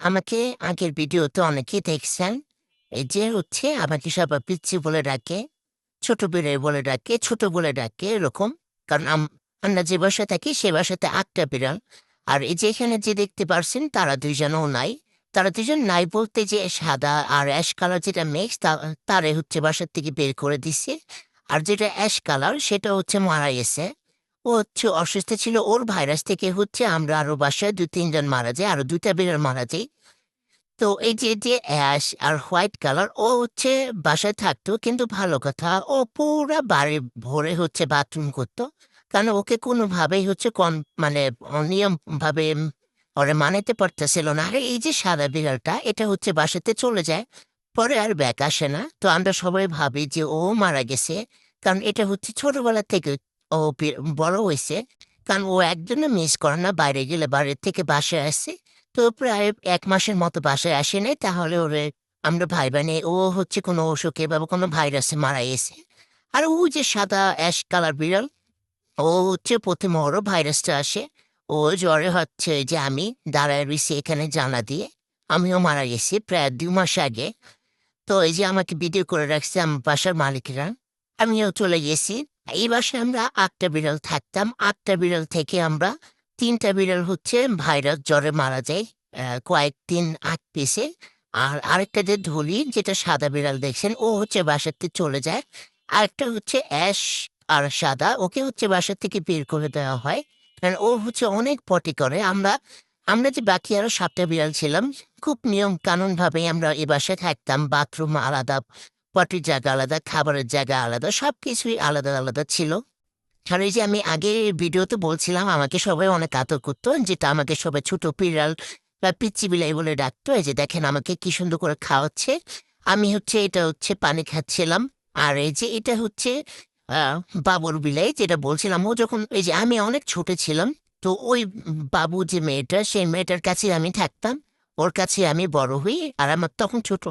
আমাকে আগের ভিডিওতে অনেকেই দেখছেন। এই যে আমাকে সবাই পিচ্চি বলে ডাকে, ছোট বিড়াল বলে ডাকে, ছোট বলে ডাকে এরকম। কারণ আমরা যে বাসায় থাকি সে বাসাতে ৮ টা বিড়াল। আর এই যে এখানে যে দেখতে পারছেন তারা ২ জনও নাই। তারা ২ জন নাই বলতে যে সাদা আর অ্যাশ কালার যেটা মিক্স তারে বাসার থেকে বের করে দিছে। আর যেটা অ্যাশ কালার সেটা মারা গেছে। ও অসুস্থ ছিল। ওর ভাইরাস থেকে আমরা আরো বাসায় ২-৩ জন মারা যাই। আরো ২ টা বিড়াল মারা যাই। তো এই যে অ্যাশ আর হোয়াইট কালার ও বাসায় থাকতো কিন্তু ভালো কথা ও পুরা বাড়ি ভরে বাথরুম করতো। কারণ ওকে কোনোভাবেই মানে অনিয়মভাবে ওরে মানাইতে পারতেছিল না। আর এই যে সাদা বিড়ালটা এটা বাসাতে চলে যায়। পরে আর ব্যাক আসে না। তো আমরা সবাই ভাবি যে ও মারা গেছে। কারণ এটা ছোটবেলা থেকে ও বড় হইছে। কারণ ও একদিনও মিস করে না বাইরে গেলে বাড়ির থেকে বাসায় আসে। তো প্রায় ১ মাসের মতো বাসায় আসে নাই। তাহলে ওরে আমরা ভাইবা নেই ও কোনো অসুখে বা কোনো ভাইরাসে মারা গেছে। আর ও যে সাদা অ্যাশ কালার বিড়াল ও ১ম ওরও ভাইরাসটা আসে। ও জ্বরে যে আমি দাঁড়ায় রইছি এখানে জানলা দিয়ে। আমিও মারা গেছি প্রায় ২ মাস আগে। তো এই যে আমাকে ভিডিও করে রাখছে আমার বাসার মালিকরা। আমিও চলে গেছি। এই বাসায় আমরা ৮ টা বিড়াল থাকতাম। ৮ টা বিড়াল থেকে আমরা ৩ টা বিড়াল ভাইরাস জ্বরে মারা যায় কয়েকদিন আগ পিছে। আর আরেকটা যে ধুলি যেটা সাদা বিড়াল দেখছেন ও বাসাতে চলে যায়। আরেকটা অ্যাশ আর সাদা ওকে বাসা থেকে বের করে দেওয়া হয়। কারণ ও অনেক পটি করে। আমরা আমরা যে বাকি আরো ৭ টা বিড়াল ছিলাম খুব নিয়ম কানুন ভাবে আমরা এ বাসায় থাকতাম। বাথরুম আলাদা, পটির জায়গা আলাদা, খাবারের জায়গা আলাদা, সবকিছুই আলাদা, আলাদা ছিল। আর এই যে আমি আগের ভিডিওতে বলছিলাম আমাকে সবাই অনেক আদর করতো যেটা আমাকে সবাই ছোট বিড়াল বা পিচ্চি বিলাই বলে ডাকতো। এই যে দেখেন আমাকে কি সুন্দর করে খাওয়াচ্ছে। আমি এটা পানি খাচ্ছিলাম। আর এই যে এটা আহ বাবুর বিলাই যেটা বলছিলাম ও যখন এই যে আমি অনেক ছোট ছিলাম। তো ওই বাবু যে মেয়েটা সেই মেয়েটার কাছে আমি থাকতাম। ওর কাছে আমি বড় হই। আর আমার তখন ছোট